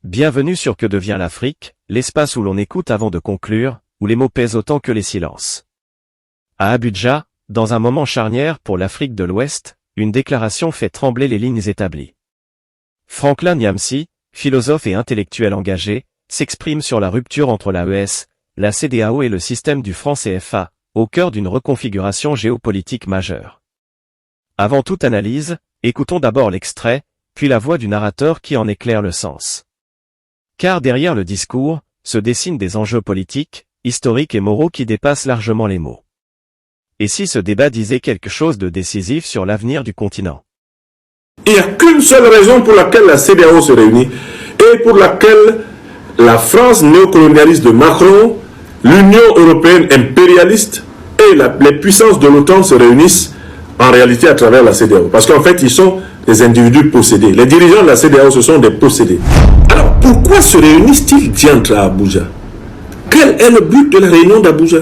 Bienvenue sur Que devient l'Afrique, l'espace où l'on écoute avant de conclure, où les mots pèsent autant que les silences. À Abuja, dans un moment charnière pour l'Afrique de l'Ouest, une déclaration fait trembler les lignes établies. Franklin Nyamsi, philosophe et intellectuel engagé, s'exprime sur la rupture entre l'AES, la CEDEAO et le système du franc CFA, au cœur d'une reconfiguration géopolitique majeure. Avant toute analyse, écoutons d'abord l'extrait, puis la voix du narrateur qui en éclaire le sens. Car derrière le discours, se dessinent des enjeux politiques, historiques et moraux qui dépassent largement les mots. Et si ce débat disait quelque chose de décisif sur l'avenir du continent? Il n'y a qu'une seule raison pour laquelle la CEDEAO se réunit et pour laquelle la France néocolonialiste de Macron, l'Union européenne impérialiste et les puissances de l'OTAN se réunissent en réalité à travers la CEDEAO. Parce qu'en fait, ils sont des individus possédés. Les dirigeants de la CEDEAO, ce sont des possédés. Alors, pourquoi se réunissent-ils diantre à Abuja? Quel est le but de la réunion d'Abuja?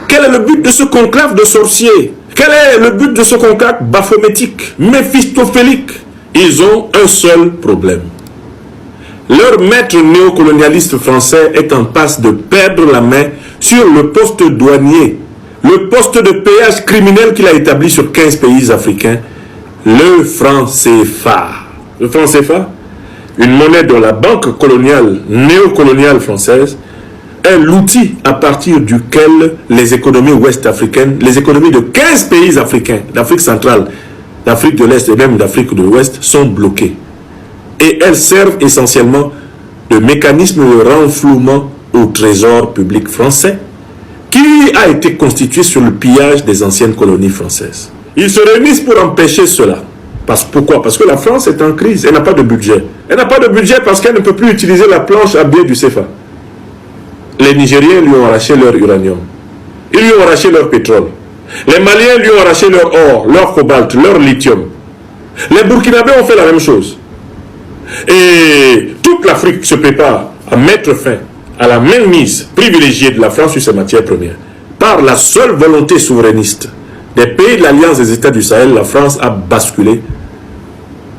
Quel est le but de ce conclave de sorciers? Quel est le but de ce conclave baphométique, méphistophélique? Ils ont un seul problème. Leur maître néocolonialiste français est en passe de perdre la main sur le poste douanier, le poste de péage criminel qu'il a établi sur 15 pays africains, le franc CFA. Le franc CFA, une monnaie dont la banque coloniale, néocoloniale française, est l'outil à partir duquel les économies ouest-africaines, les économies de 15 pays africains, d'Afrique centrale, d'Afrique de l'Est et même d'Afrique de l'Ouest, sont bloquées. Et elles servent essentiellement de mécanisme de renflouement au trésor public français, qui a été constitué sur le pillage des anciennes colonies françaises. Ils se réunissent pour empêcher cela. Pourquoi? Parce que la France est en crise, elle n'a pas de budget. Elle n'a pas de budget parce qu'elle ne peut plus utiliser la planche à billets du CFA. Les Nigériens lui ont arraché leur uranium. Ils lui ont arraché leur pétrole. Les Maliens lui ont arraché leur or, leur cobalt, leur lithium. Les Burkinabés ont fait la même chose. Et toute l'Afrique se prépare à mettre fin à la mainmise privilégiée de la France sur ses matières premières. Par la seule volonté souverainiste des pays de l'Alliance des États du Sahel, la France a basculé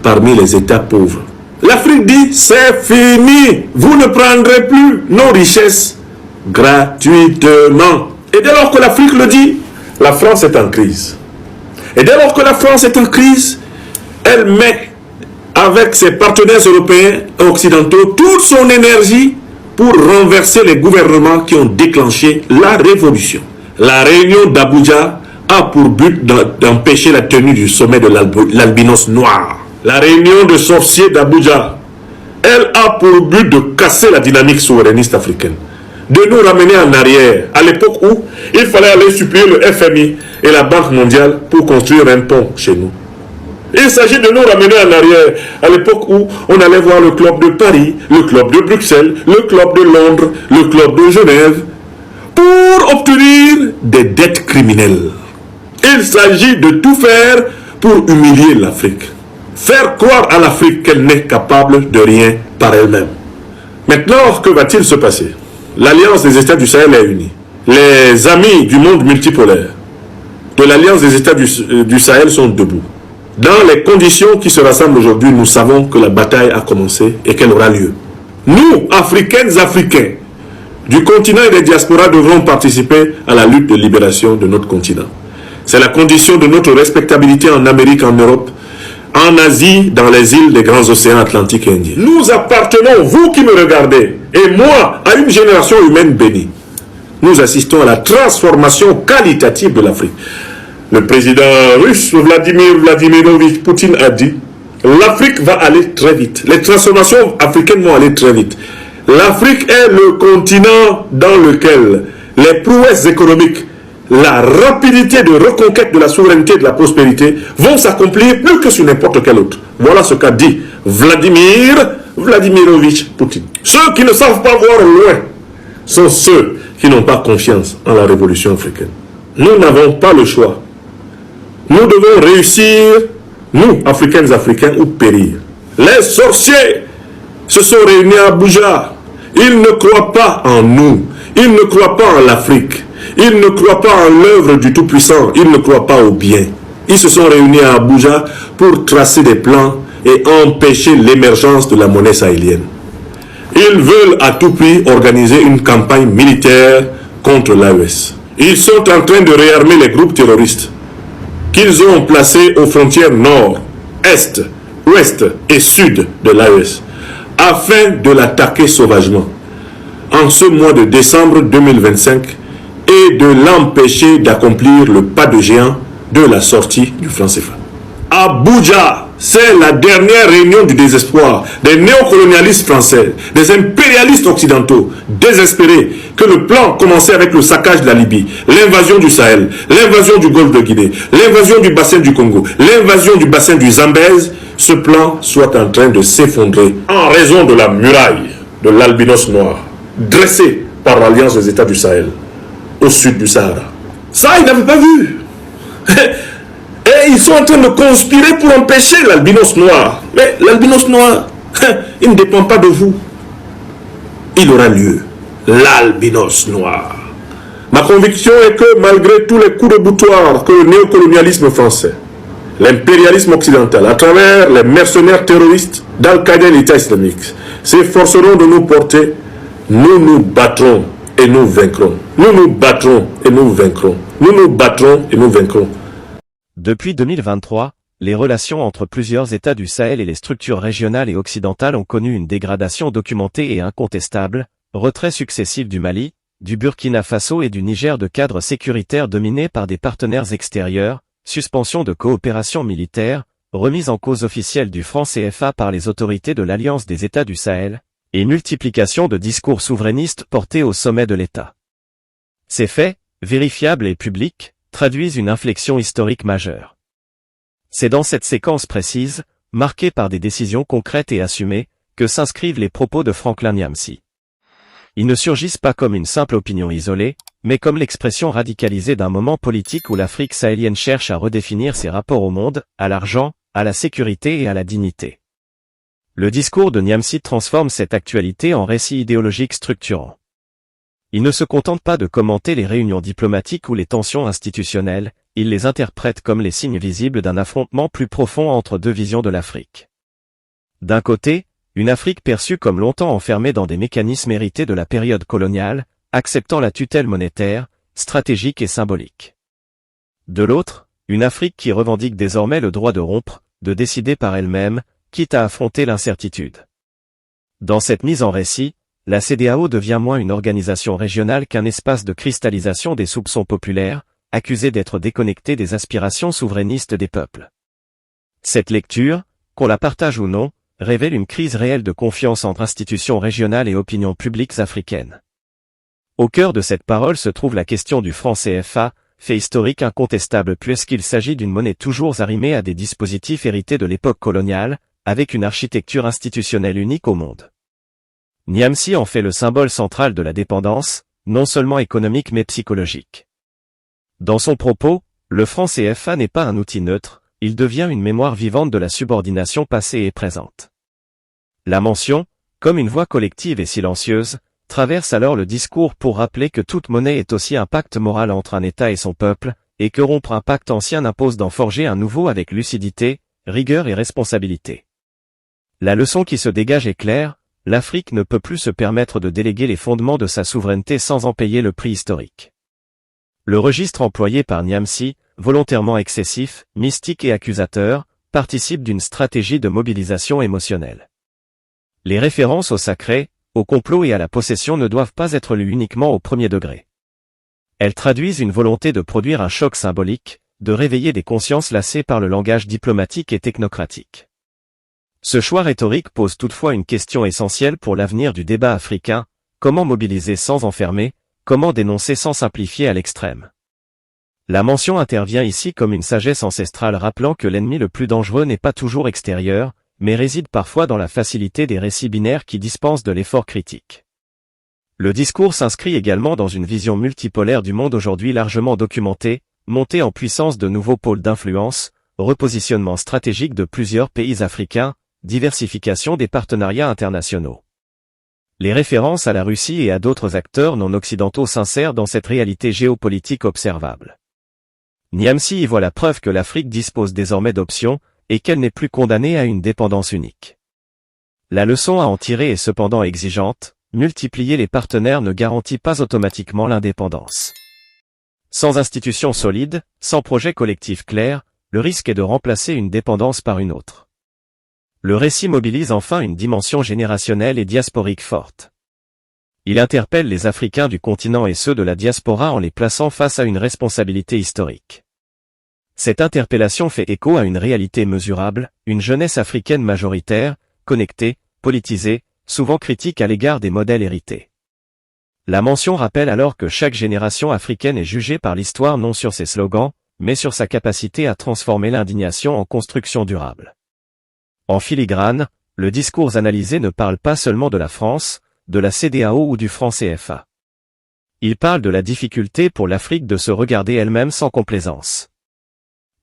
parmi les États pauvres. L'Afrique dit, c'est fini, vous ne prendrez plus nos richesses gratuitement. Et dès lors que l'Afrique le dit, la France est en crise. Et dès lors que la France est en crise, elle met avec ses partenaires européens et occidentaux toute son énergie pour renverser les gouvernements qui ont déclenché la révolution. La réunion d'Abuja a pour but d'empêcher la tenue du sommet de l'albinos noir. La réunion de sorciers d'Abuja, elle a pour but de casser la dynamique souverainiste africaine, de nous ramener en arrière, à l'époque où il fallait aller supplier le FMI et la Banque mondiale pour construire un pont chez nous. Il s'agit de nous ramener en arrière, à l'époque où on allait voir le club de Paris, le club de Bruxelles, le club de Londres, le club de Genève, pour obtenir des dettes criminelles. Il s'agit de tout faire pour humilier l'Afrique. Faire croire à l'Afrique qu'elle n'est capable de rien par elle-même. Maintenant, que va-t-il se passer? L'Alliance des États du Sahel est unie. Les amis du monde multipolaire de l'Alliance des États du Sahel sont debout. Dans les conditions qui se rassemblent aujourd'hui, nous savons que la bataille a commencé et qu'elle aura lieu. Nous, Africaines, Africains, du continent et des diasporas devrons participer à la lutte de libération de notre continent. C'est la condition de notre respectabilité en Amérique, en Europe, en Asie, dans les îles des grands océans Atlantique et Indien. Nous appartenons, vous qui me regardez, et moi, à une génération humaine bénie. Nous assistons à la transformation qualitative de l'Afrique. Le président russe, Vladimir Vladimirovich Poutine, a dit « L'Afrique va aller très vite. Les transformations africaines vont aller très vite. L'Afrique est le continent dans lequel les prouesses économiques, la rapidité de reconquête de la souveraineté et de la prospérité vont s'accomplir plus que sur n'importe quel autre. » Voilà ce qu'a dit Vladimir Vladimirovich Poutine. Ceux qui ne savent pas voir loin sont ceux qui n'ont pas confiance en la révolution africaine. Nous n'avons pas le choix. Nous devons réussir, nous, Africaines, Africains, ou périr. Les sorciers se sont réunis à Abuja. Ils ne croient pas en nous. Ils ne croient pas en l'Afrique. Ils ne croient pas en l'œuvre du Tout-Puissant. Ils ne croient pas au bien. Ils se sont réunis à Abuja pour tracer des plans et empêcher l'émergence de la monnaie sahélienne. Ils veulent à tout prix organiser une campagne militaire contre l'AES. Ils sont en train de réarmer les groupes terroristes qu'ils ont placés aux frontières nord, est, ouest et sud de l'AES afin de l'attaquer sauvagement en ce mois de décembre 2025 et de l'empêcher d'accomplir le pas de géant de la sortie du franc CFA. Abuja, c'est la dernière réunion du désespoir des néocolonialistes français, des impérialistes occidentaux, désespérés que le plan commençait avec le saccage de la Libye, l'invasion du Sahel, l'invasion du golfe de Guinée, l'invasion du bassin du Congo, l'invasion du bassin du Zambèze, ce plan soit en train de s'effondrer en raison de la muraille de l'albinos noir, dressée par l'Alliance des États du Sahel, au sud du Sahara. Ça, ils n'avaient pas vu. Et ils sont en train de conspirer pour empêcher l'albinos noir. Mais l'albinos noir, il ne dépend pas de vous. Il aura lieu. L'albinos noir. Ma conviction est que malgré tous les coups de boutoir que le néocolonialisme français, l'impérialisme occidental, à travers les mercenaires terroristes d'Al-Qaïda et l'État islamique, s'efforceront de nous porter, nous nous battrons et nous vaincrons. Nous nous battrons et nous vaincrons. Nous nous battrons et nous vaincrons. Depuis 2023, les relations entre plusieurs États du Sahel et les structures régionales et occidentales ont connu une dégradation documentée et incontestable, retrait successif du Mali, du Burkina Faso et du Niger de cadres sécuritaires dominés par des partenaires extérieurs, suspension de coopération militaire, remise en cause officielle du franc CFA par les autorités de l'Alliance des États du Sahel, et multiplication de discours souverainistes portés au sommet de l'État. Ces faits, vérifiables et publics, traduisent une inflexion historique majeure. C'est dans cette séquence précise, marquée par des décisions concrètes et assumées, que s'inscrivent les propos de Franklin Nyamsi. Ils ne surgissent pas comme une simple opinion isolée, mais comme l'expression radicalisée d'un moment politique où l'Afrique sahélienne cherche à redéfinir ses rapports au monde, à l'argent, à la sécurité et à la dignité. Le discours de Nyamsi transforme cette actualité en récit idéologique structurant. Il ne se contente pas de commenter les réunions diplomatiques ou les tensions institutionnelles, il les interprète comme les signes visibles d'un affrontement plus profond entre deux visions de l'Afrique. D'un côté, une Afrique perçue comme longtemps enfermée dans des mécanismes hérités de la période coloniale, acceptant la tutelle monétaire, stratégique et symbolique. De l'autre, une Afrique qui revendique désormais le droit de rompre, de décider par elle-même, quitte à affronter l'incertitude. Dans cette mise en récit, la CEDEAO devient moins une organisation régionale qu'un espace de cristallisation des soupçons populaires, accusés d'être déconnectés des aspirations souverainistes des peuples. Cette lecture, qu'on la partage ou non, révèle une crise réelle de confiance entre institutions régionales et opinions publiques africaines. Au cœur de cette parole se trouve la question du franc CFA, fait historique incontestable puisqu'il s'agit d'une monnaie toujours arrimée à des dispositifs hérités de l'époque coloniale, avec une architecture institutionnelle unique au monde. Nyamsi en fait le symbole central de la dépendance, non seulement économique mais psychologique. Dans son propos, le franc CFA n'est pas un outil neutre, il devient une mémoire vivante de la subordination passée et présente. La mention, comme une voix collective et silencieuse, traverse alors le discours pour rappeler que toute monnaie est aussi un pacte moral entre un État et son peuple, et que rompre un pacte ancien impose d'en forger un nouveau avec lucidité, rigueur et responsabilité. La leçon qui se dégage est claire, l'Afrique ne peut plus se permettre de déléguer les fondements de sa souveraineté sans en payer le prix historique. Le registre employé par Nyamsi, volontairement excessif, mystique et accusateur, participe d'une stratégie de mobilisation émotionnelle. Les références au sacré, au complot et à la possession ne doivent pas être lues uniquement au premier degré. Elles traduisent une volonté de produire un choc symbolique, de réveiller des consciences lassées par le langage diplomatique et technocratique. Ce choix rhétorique pose toutefois une question essentielle pour l'avenir du débat africain, comment mobiliser sans enfermer, comment dénoncer sans simplifier à l'extrême. La mention intervient ici comme une sagesse ancestrale rappelant que l'ennemi le plus dangereux n'est pas toujours extérieur, mais réside parfois dans la facilité des récits binaires qui dispensent de l'effort critique. Le discours s'inscrit également dans une vision multipolaire du monde aujourd'hui largement documentée, montée en puissance de nouveaux pôles d'influence, repositionnement stratégique de plusieurs pays africains, diversification des partenariats internationaux. Les références à la Russie et à d'autres acteurs non occidentaux s'insèrent dans cette réalité géopolitique observable. Nyamsi y voit la preuve que l'Afrique dispose désormais d'options, et qu'elle n'est plus condamnée à une dépendance unique. La leçon à en tirer est cependant exigeante, multiplier les partenaires ne garantit pas automatiquement l'indépendance. Sans institutions solides, sans projet collectif clair, le risque est de remplacer une dépendance par une autre. Le récit mobilise enfin une dimension générationnelle et diasporique forte. Il interpelle les Africains du continent et ceux de la diaspora en les plaçant face à une responsabilité historique. Cette interpellation fait écho à une réalité mesurable, une jeunesse africaine majoritaire, connectée, politisée, souvent critique à l'égard des modèles hérités. La mention rappelle alors que chaque génération africaine est jugée par l'histoire non sur ses slogans, mais sur sa capacité à transformer l'indignation en construction durable. En filigrane, le discours analysé ne parle pas seulement de la France, de la CEDEAO ou du franc CFA. Il parle de la difficulté pour l'Afrique de se regarder elle-même sans complaisance.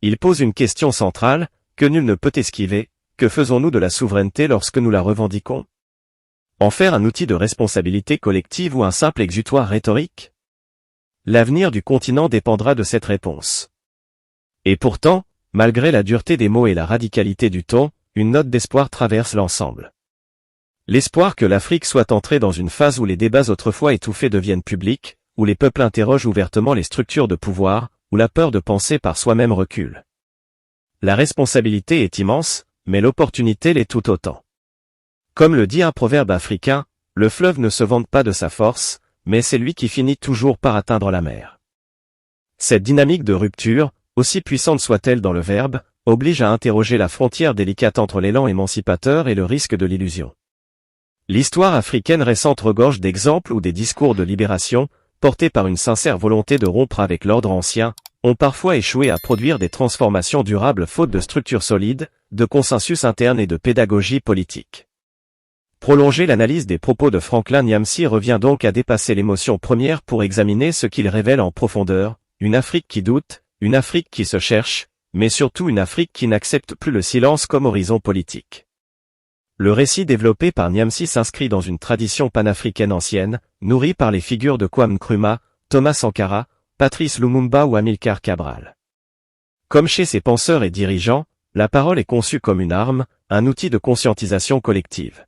Il pose une question centrale, que nul ne peut esquiver: que faisons-nous de la souveraineté lorsque nous la revendiquons? En faire un outil de responsabilité collective ou un simple exutoire rhétorique? L'avenir du continent dépendra de cette réponse. Et pourtant, malgré la dureté des mots et la radicalité du ton, une note d'espoir traverse l'ensemble. L'espoir que l'Afrique soit entrée dans une phase où les débats autrefois étouffés deviennent publics, où les peuples interrogent ouvertement les structures de pouvoir, où la peur de penser par soi-même recule. La responsabilité est immense, mais l'opportunité l'est tout autant. Comme le dit un proverbe africain, le fleuve ne se vante pas de sa force, mais c'est lui qui finit toujours par atteindre la mer. Cette dynamique de rupture, aussi puissante soit-elle dans le verbe, oblige à interroger la frontière délicate entre l'élan émancipateur et le risque de l'illusion. L'histoire africaine récente regorge d'exemples où des discours de libération, portés par une sincère volonté de rompre avec l'ordre ancien, ont parfois échoué à produire des transformations durables faute de structures solides, de consensus interne et de pédagogie politique. Prolonger l'analyse des propos de Franklin Nyamsi revient donc à dépasser l'émotion première pour examiner ce qu'il révèle en profondeur: une Afrique qui doute, une Afrique qui se cherche, mais surtout une Afrique qui n'accepte plus le silence comme horizon politique. Le récit développé par Nyamsi s'inscrit dans une tradition panafricaine ancienne, nourrie par les figures de Kwame Nkrumah, Thomas Sankara, Patrice Lumumba ou Amilcar Cabral. Comme chez ses penseurs et dirigeants, la parole est conçue comme une arme, un outil de conscientisation collective.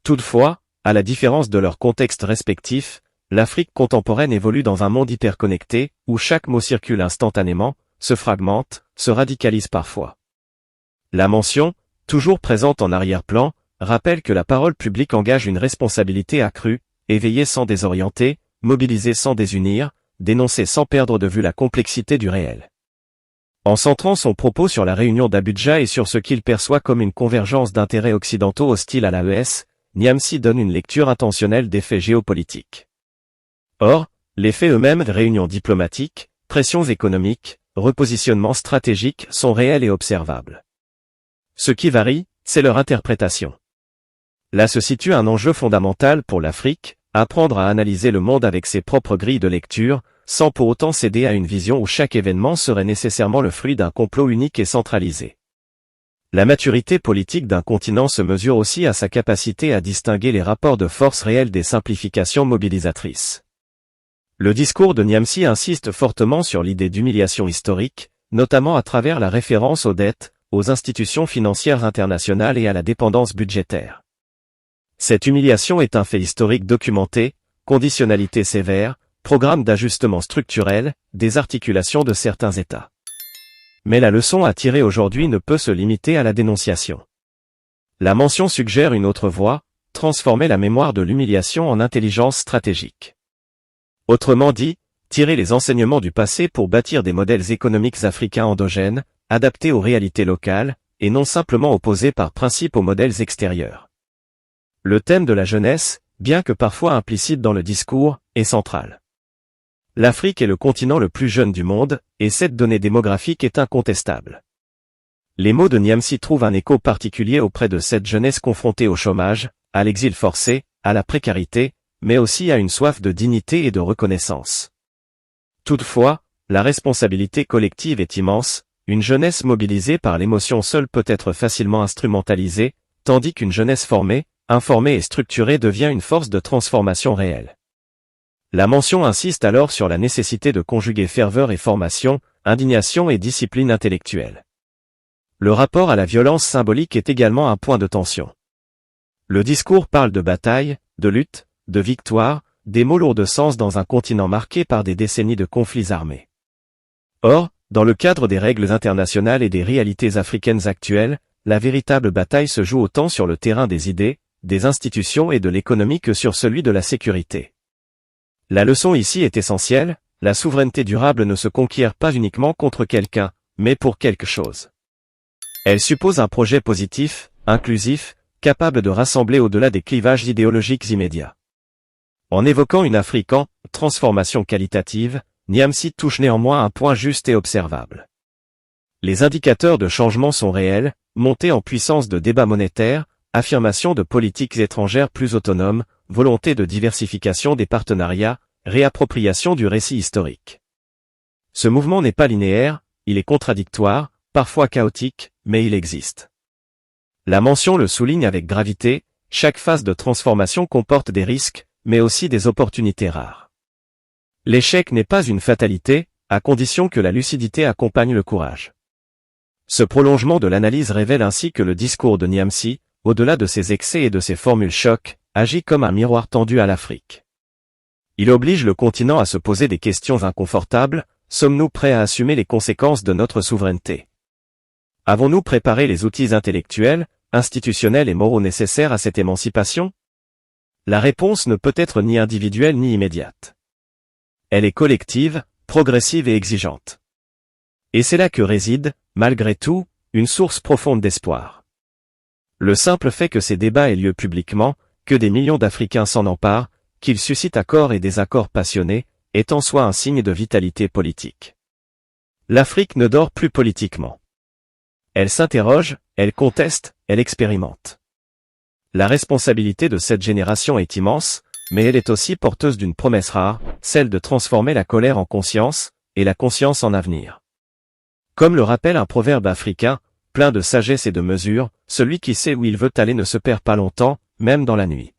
Toutefois, à la différence de leurs contextes respectifs, l'Afrique contemporaine évolue dans un monde hyperconnecté, où chaque mot circule instantanément, se fragmente, se radicalise parfois. La mention, toujours présente en arrière-plan, rappelle que la parole publique engage une responsabilité accrue: éveiller sans désorienter, mobiliser sans désunir, dénoncer sans perdre de vue la complexité du réel. En centrant son propos sur la réunion d'Abidjan et sur ce qu'il perçoit comme une convergence d'intérêts occidentaux hostiles à l'AES, Nyamsi donne une lecture intentionnelle des faits géopolitiques. Or, les faits eux-mêmes de réunions diplomatiques, pressions économiques, repositionnements stratégiques sont réels et observables. Ce qui varie, c'est leur interprétation. Là se situe un enjeu fondamental pour l'Afrique: apprendre à analyser le monde avec ses propres grilles de lecture, sans pour autant céder à une vision où chaque événement serait nécessairement le fruit d'un complot unique et centralisé. La maturité politique d'un continent se mesure aussi à sa capacité à distinguer les rapports de force réels des simplifications mobilisatrices. Le discours de Nyamsi insiste fortement sur l'idée d'humiliation historique, notamment à travers la référence aux dettes, aux institutions financières internationales et à la dépendance budgétaire. Cette humiliation est un fait historique documenté: conditionnalité sévère, programme d'ajustement structurel, désarticulation de certains États. Mais la leçon à tirer aujourd'hui ne peut se limiter à la dénonciation. La mention suggère une autre voie: transformer la mémoire de l'humiliation en intelligence stratégique. Autrement dit, tirer les enseignements du passé pour bâtir des modèles économiques africains endogènes, adaptés aux réalités locales, et non simplement opposés par principe aux modèles extérieurs. Le thème de la jeunesse, bien que parfois implicite dans le discours, est central. L'Afrique est le continent le plus jeune du monde, et cette donnée démographique est incontestable. Les mots de Nyamsi trouvent un écho particulier auprès de cette jeunesse confrontée au chômage, à l'exil forcé, à la précarité, mais aussi à une soif de dignité et de reconnaissance. Toutefois, la responsabilité collective est immense: une jeunesse mobilisée par l'émotion seule peut être facilement instrumentalisée, tandis qu'une jeunesse formée, informée et structurée devient une force de transformation réelle. La mention insiste alors sur la nécessité de conjuguer ferveur et formation, indignation et discipline intellectuelle. Le rapport à la violence symbolique est également un point de tension. Le discours parle de bataille, de lutte, de victoire, des mots lourds de sens dans un continent marqué par des décennies de conflits armés. Or, dans le cadre des règles internationales et des réalités africaines actuelles, la véritable bataille se joue autant sur le terrain des idées, des institutions et de l'économie que sur celui de la sécurité. La leçon ici est essentielle, la souveraineté durable ne se conquiert pas uniquement contre quelqu'un, mais pour quelque chose. Elle suppose un projet positif, inclusif, capable de rassembler au-delà des clivages idéologiques immédiats. En évoquant une Afrique en transformation qualitative, Niamsi touche néanmoins un point juste et observable. Les indicateurs de changement sont réels, montée en puissance de débats monétaires, affirmation de politiques étrangères plus autonomes, volonté de diversification des partenariats, réappropriation du récit historique. Ce mouvement n'est pas linéaire, il est contradictoire, parfois chaotique, mais il existe. La mention le souligne avec gravité, chaque phase de transformation comporte des risques, mais aussi des opportunités rares. L'échec n'est pas une fatalité, à condition que la lucidité accompagne le courage. Ce prolongement de l'analyse révèle ainsi que le discours de Niamsi, au-delà de ses excès et de ses formules chocs, agit comme un miroir tendu à l'Afrique. Il oblige le continent à se poser des questions inconfortables, sommes-nous prêts à assumer les conséquences de notre souveraineté? Avons-nous préparé les outils intellectuels, institutionnels et moraux nécessaires à cette émancipation? La réponse ne peut être ni individuelle ni immédiate. Elle est collective, progressive et exigeante. Et c'est là que réside, malgré tout, une source profonde d'espoir. Le simple fait que ces débats aient lieu publiquement, que des millions d'Africains s'en emparent, qu'ils suscitent accords et désaccords passionnés, est en soi un signe de vitalité politique. L'Afrique ne dort plus politiquement. Elle s'interroge, elle conteste, elle expérimente. La responsabilité de cette génération est immense, mais elle est aussi porteuse d'une promesse rare, celle de transformer la colère en conscience, et la conscience en avenir. Comme le rappelle un proverbe africain, plein de sagesse et de mesure, celui qui sait où il veut aller ne se perd pas longtemps, même dans la nuit.